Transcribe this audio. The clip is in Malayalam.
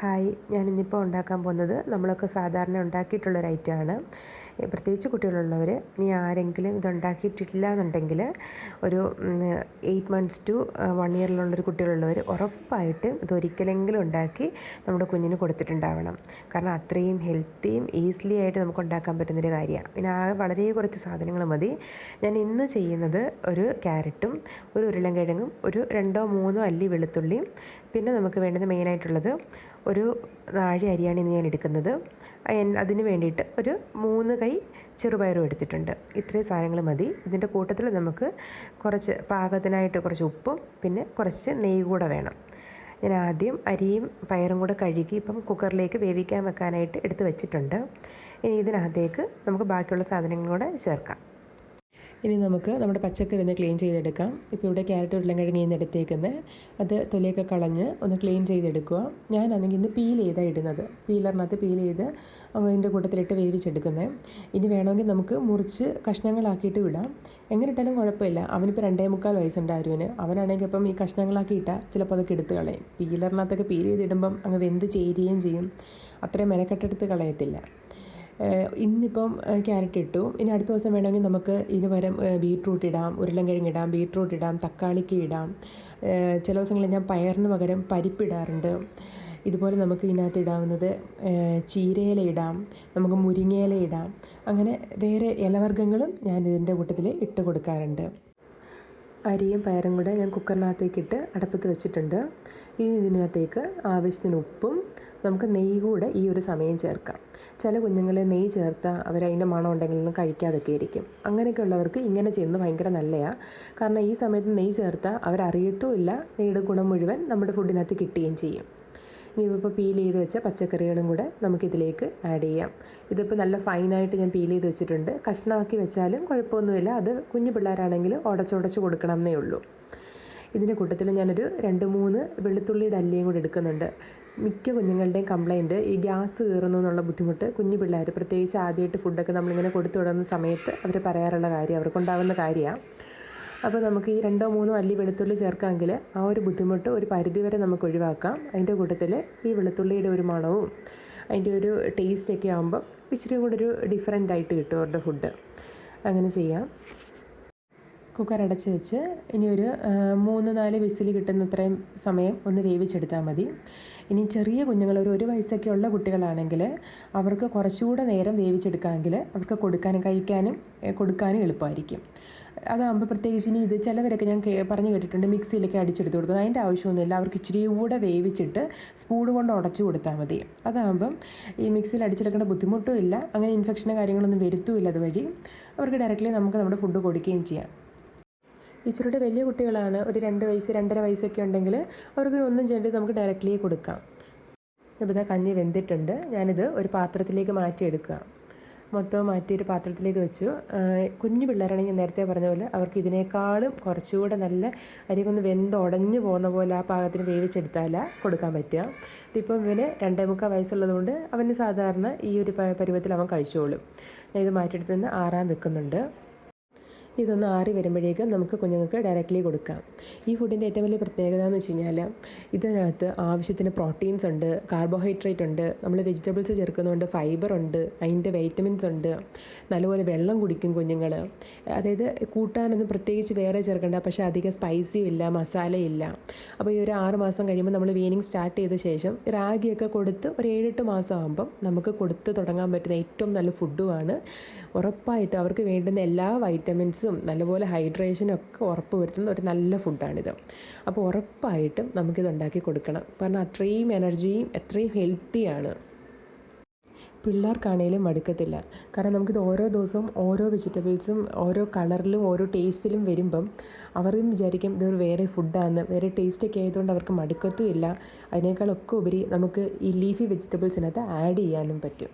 ഹായ്, ഞാനിന്നിപ്പോൾ ഉണ്ടാക്കാൻ പോകുന്നത് നമ്മളൊക്കെ സാധാരണ ഉണ്ടാക്കിയിട്ടുള്ളൊരു ഐറ്റമാണ്. പ്രത്യേകിച്ച് കുട്ടികളുള്ളവർ, ഇനി ആരെങ്കിലും ഇതുണ്ടാക്കിയിട്ടില്ല എന്നുണ്ടെങ്കിൽ ഒരു 8 months to 1 yearലുള്ളൊരു കുട്ടികളുള്ളവർ ഉറപ്പായിട്ടും ഇതൊരിക്കലെങ്കിലും ഉണ്ടാക്കി നമ്മുടെ കുഞ്ഞിന് കൊടുത്തിട്ടുണ്ടാവണം. കാരണം അത്രയും ഹെൽത്തിയും ഈസിലി ആയിട്ട് നമുക്ക് ഉണ്ടാക്കാൻ പറ്റുന്നൊരു കാര്യമാണ്. പിന്നെ വളരെ കുറച്ച് സാധനങ്ങൾ മതി. ഞാൻ ഇന്ന് ചെയ്യുന്നത് ഒരു ക്യാരറ്റും ഒരു ഉരുളൻകിഴങ്ങും ഒരു 2-3 അല്ലി വെളുത്തുള്ളിയും, പിന്നെ നമുക്ക് വേണ്ടുന്ന മെയിനായിട്ടുള്ളത് ഒരു നാഴി അരിയാണ് ഇന്ന് ഞാൻ എടുക്കുന്നത്. അതിന് വേണ്ടിയിട്ട് ഒരു 3 കൈ ചെറുപയറും എടുത്തിട്ടുണ്ട്. ഇത്രയും സാധനങ്ങൾ മതി. ഇതിൻ്റെ കൂട്ടത്തിൽ നമുക്ക് കുറച്ച് പാകത്തിനായിട്ട് കുറച്ച് ഉപ്പും പിന്നെ കുറച്ച് നെയ്യ് കൂടെ വേണം. ഞാൻ ആദ്യം അരിയും പയറും കൂടെ കഴുകി ഇപ്പം കുക്കറിലേക്ക് വേവിക്കാൻ വെക്കാനായിട്ട് എടുത്ത് വെച്ചിട്ടുണ്ട്. ഇനി ഇതിനകത്തേക്ക് നമുക്ക് ബാക്കിയുള്ള സാധനങ്ങളൂടെ ചേർക്കാം. ഇനി നമുക്ക് നമ്മുടെ പച്ചക്കറി ഒന്ന് ക്ലീൻ ചെയ്തെടുക്കാം. ഇപ്പോൾ ഇവിടെ ക്യാരറ്റ് ഉരുളൻകിഴങ്ങ് ഇന്ന് എടുത്തേക്കുന്നത്, അത് തൊലിയൊക്കെ കളഞ്ഞ് ഒന്ന് ക്ലീൻ ചെയ്തെടുക്കുക. ഞാനാണെങ്കിൽ ഇന്ന് പീൽ ചെയ്താണ് ഇടുന്നത്. പീലറിനകത്ത് പീൽ ചെയ്ത് അതിൻ്റെ കൂട്ടത്തിലിട്ട് വേവിച്ചെടുക്കുന്നത്. ഇനി വേണമെങ്കിൽ നമുക്ക് മുറിച്ച് കഷ്ണങ്ങളാക്കിയിട്ട് വിടാം. എങ്ങനെ ഇട്ടാലും കുഴപ്പമില്ല. അവനിപ്പോൾ 2.25 വയസ്സുണ്ട് അരുവിന്. അവനാണെങ്കിൽ ഇപ്പം ഈ കഷ്ണങ്ങളാക്കി ഇട്ടാൽ ചിലപ്പോൾ അതൊക്കെ എടുത്ത് കളയും. പീലറിനകത്തൊക്കെ പീൽ ചെയ്തിടുമ്പം അങ്ങ് വെന്ത് ചേരുകയും ചെയ്യും. അത്രയും മെനക്കെട്ടെടുത്ത് കളയത്തില്ല. ഇന്നിപ്പം ക്യാരറ്റ് ഇട്ടു. ഇനി അടുത്ത ദിവസം വേണമെങ്കിൽ നമുക്ക് ഇതിന് പകരം ബീട്രൂട്ട് ഇടാം, ഉരുളൻകിഴങ്ങ് ഇടാം, ബീട്രൂട്ട് ഇടാം, തക്കാളിക്ക് ഇടാം. ചില ദിവസങ്ങളിൽ ഞാൻ പയറിന് പകരം പരിപ്പിടാറുണ്ട്. ഇതുപോലെ നമുക്ക് ഇതിനകത്ത് ഇടാവുന്നത് ചീരയില ഇടാം, നമുക്ക് മുരിങ്ങയില ഇടാം. അങ്ങനെ വേറെ ഇലവർഗ്ഗങ്ങളും ഞാൻ ഇതിൻ്റെ കൂട്ടത്തിൽ ഇട്ട് കൊടുക്കാറുണ്ട്. അരിയും പയറും കൂടെ ഞാൻ കുക്കറിനകത്തേക്കിട്ട് അടുപ്പത്ത് വെച്ചിട്ടുണ്ട്. ഇനി ഇതിനകത്തേക്ക് ആവശ്യത്തിന് ഉപ്പും നമുക്ക് നെയ്യ് കൂടെ ഈ ഒരു സമയം ചേർക്കാം. ചില കുഞ്ഞുങ്ങൾ നെയ്യ് ചേർത്താൽ അവരതിൻ്റെ മണം ഉണ്ടെങ്കിൽ ഒന്നും കഴിക്കാതൊക്കെ ഇരിക്കും. അങ്ങനെയൊക്കെ ഉള്ളവർക്ക് ഇങ്ങനെ ചെയ്യുന്നത് ഭയങ്കര നല്ലതാണ്. കാരണം ഈ സമയത്ത് നെയ്യ് ചേർത്താൽ അവരറിയത്തുമില്ല, നെയ്യുടെ ഗുണം മുഴുവൻ നമ്മുടെ ഫുഡിനകത്ത് കിട്ടുകയും ചെയ്യും. ഇനി ഇപ്പോൾ പീൽ ചെയ്ത് വെച്ച പച്ചക്കറികളും കൂടെ നമുക്കിതിലേക്ക് ആഡ് ചെയ്യാം. ഇതിപ്പോൾ നല്ല ഫൈനായിട്ട് ഞാൻ പീൽ ചെയ്ത് വെച്ചിട്ടുണ്ട്. കഷ്ണമാക്കി വെച്ചാലും കുഴപ്പമൊന്നുമില്ല. അത് കുഞ്ഞു പിള്ളേരാണെങ്കിൽ ഉടച്ചുടച്ച് കൊടുക്കണം എന്നേ ഉള്ളൂ. ഇതിൻ്റെ കൂട്ടത്തിൽ ഞാനൊരു 2-3 വെളുത്തുള്ളിയുടെ അല്ലിയും കൂടി എടുക്കുന്നുണ്ട്. മിക്ക കുഞ്ഞുങ്ങളുടെയും കംപ്ലയിൻറ്റ് ഈ ഗ്യാസ് കയറുന്നു എന്നുള്ള ബുദ്ധിമുട്ട് കുഞ്ഞു പിള്ളേർ, പ്രത്യേകിച്ച് ആദ്യമായിട്ട് ഫുഡൊക്കെ നമ്മളിങ്ങനെ കൊടുത്തു വിടുന്ന സമയത്ത് അവർ പറയാറുള്ള കാര്യം, അവർക്കുണ്ടാകുന്ന കാര്യമാണ്. അപ്പോൾ നമുക്ക് ഈ 2-3 അല്ലി വെളുത്തുള്ളി ചേർക്കാമെങ്കിൽ ആ ഒരു ബുദ്ധിമുട്ട് ഒരു പരിധിവരെ നമുക്ക് ഒഴിവാക്കാം. അതിൻ്റെ കൂട്ടത്തിൽ ഈ വെളുത്തുള്ളിയുടെ ഒരു മണവും അതിൻ്റെ ഒരു ടേസ്റ്റൊക്കെ ആകുമ്പോൾ ഇച്ചിരി കൂടെ ഒരു ഡിഫറൻ്റ് ആയിട്ട് കിട്ടും അവരുടെ ഫുഡ്. അങ്ങനെ ചെയ്യാം. കുക്കർ അടച്ച് വെച്ച് ഇനി ഒരു 3-4 വിസിൽ കിട്ടുന്നത്രയും സമയം ഒന്ന് വേവിച്ചെടുത്താൽ മതി. ഇനി ചെറിയ കുഞ്ഞുങ്ങൾ ഒരു വയസ്സൊക്കെ ഉള്ള കുട്ടികളാണെങ്കിൽ അവർക്ക് കുറച്ചുകൂടെ നേരം വേവിച്ചെടുക്കാമെങ്കിൽ അവർക്ക് കൊടുക്കാനും എളുപ്പമായിരിക്കും. അതാകുമ്പോൾ പ്രത്യേകിച്ച് ഇനി ഇത് ചിലവരൊക്കെ ഞാൻ പറഞ്ഞു കേട്ടിട്ടുണ്ട് മിക്സിയിലൊക്കെ അടിച്ചെടുത്ത് കൊടുക്കുന്നത്. അതിൻ്റെ ആവശ്യമൊന്നുമില്ല. അവർക്ക് ഇച്ചിരി കൂടെ വേവിച്ചിട്ട് സ്പൂൺ കൊണ്ട് ഉടച്ചു കൊടുത്താൽ മതി. അതാകുമ്പം ഈ മിക്സിയിൽ അടിച്ചെടുക്കേണ്ട ബുദ്ധിമുട്ടും ഇല്ല, അങ്ങനെ ഇൻഫെക്ഷനോ കാര്യങ്ങളൊന്നും വരുത്തുമില്ല. അതുവഴി അവർക്ക് ഡയറക്റ്റ്ലി നമുക്ക് നമ്മുടെ ഫുഡ് കൊടുക്കുകയും ചെയ്യാം. ഇച്ചിരിയുടെ വലിയ കുട്ടികളാണ്, ഒരു 2 വയസ്സ് 2.5 വയസ്സൊക്കെ ഉണ്ടെങ്കിൽ അവർക്ക് ഒന്നും ചെയ്യേണ്ടത് നമുക്ക് ഡയറക്റ്റ്ലി കൊടുക്കാം. ഇപ്പോൾ ഇതാ കഞ്ഞി വെന്തിട്ടുണ്ട്. ഞാനിത് ഒരു പാത്രത്തിലേക്ക് മാറ്റിയെടുക്കുക. മൊത്തം മാറ്റിയൊരു പാത്രത്തിലേക്ക് വെച്ചു. കുഞ്ഞു പിള്ളേരാണെങ്കിൽ നേരത്തെ പറഞ്ഞ പോലെ അവർക്ക് ഇതിനേക്കാളും കുറച്ചുകൂടെ നല്ല അരികൊന്ന് വെന്തുടഞ്ഞു പോകുന്ന പോലെ ആ പാകത്തിന് വേവിച്ചെടുത്താലാണ് കൊടുക്കാൻ പറ്റുക. ഇതിപ്പം ഇവന് 2.25 വയസ്സുള്ളതുകൊണ്ട് അവന് സാധാരണ ഈ ഒരു പരുവത്തിൽ അവൻ കഴിച്ചോളും. ഞാൻ ഇത് മാറ്റിയെടുത്ത് നിന്ന് ആറാൻ വെക്കുന്നുണ്ട്. ഇതൊന്ന് ആറി വരുമ്പോഴേക്കും നമുക്ക് കുഞ്ഞുങ്ങൾക്ക് ഡയറക്റ്റ്ലി കൊടുക്കാം. ഈ ഫുഡിൻ്റെ ഏറ്റവും വലിയ പ്രത്യേകത എന്ന് വെച്ച് കഴിഞ്ഞാൽ ഇതിനകത്ത് ആവശ്യത്തിന് പ്രോട്ടീൻസ് ഉണ്ട്, കാർബോഹൈഡ്രേറ്റ് ഉണ്ട്, നമ്മൾ വെജിറ്റബിൾസ് ചേർക്കുന്നതുകൊണ്ട് ഫൈബർ ഉണ്ട്, അതിൻ്റെ വൈറ്റമിൻസ് ഉണ്ട്, നല്ലപോലെ വെള്ളം കുടിക്കും കുഞ്ഞുങ്ങൾ. അതായത് കൂട്ടാനൊന്നും പ്രത്യേകിച്ച് വേറെ ചേർക്കേണ്ട, പക്ഷേ അധികം സ്പൈസിയും ഇല്ല, മസാലയില്ല. അപ്പോൾ ഈ ഒരു 6 മാസം കഴിയുമ്പോൾ നമ്മൾ വീനിങ് സ്റ്റാർട്ട് ചെയ്ത ശേഷം റാഗിയൊക്കെ കൊടുത്ത് ഒരു 7-8 മാസം ആകുമ്പം നമുക്ക് കൊടുത്ത് തുടങ്ങാൻ പറ്റുന്ന ഏറ്റവും നല്ല ഫുഡുമാണ്. ഉറപ്പായിട്ടും അവർക്ക് വേണ്ടുന്ന എല്ലാ വൈറ്റമിൻസും നല്ലപോലെ ഹൈഡ്രേഷനും ഒക്കെ ഉറപ്പ് വരുത്തുന്ന ഒരു നല്ല ഫുഡാണിത്. അപ്പോൾ ഉറപ്പായിട്ടും നമുക്കിത് ഉണ്ടാക്കി കൊടുക്കണം. കാരണം അത്രയും എനർജിയും അത്രയും ഹെൽത്തിയാണ്. പിള്ളേർക്കാണേലും മടുക്കത്തില്ല. കാരണം നമുക്കിത് ഓരോ ദിവസവും ഓരോ വെജിറ്റബിൾസും ഓരോ കളറിലും ഓരോ ടേസ്റ്റിലും വരുമ്പം അവരും വിചാരിക്കും ഇതൊരു വേറെ ഫുഡാണെന്ന്. വേറെ ടേസ്റ്റൊക്കെ ആയതുകൊണ്ട് അവർക്ക് മടുക്കത്തുമില്ല. അതിനേക്കാളൊക്കെ ഉപരി നമുക്ക് ഈ ലീഫി വെജിറ്റബിൾസിനകത്ത് ആഡ് ചെയ്യാനും പറ്റും.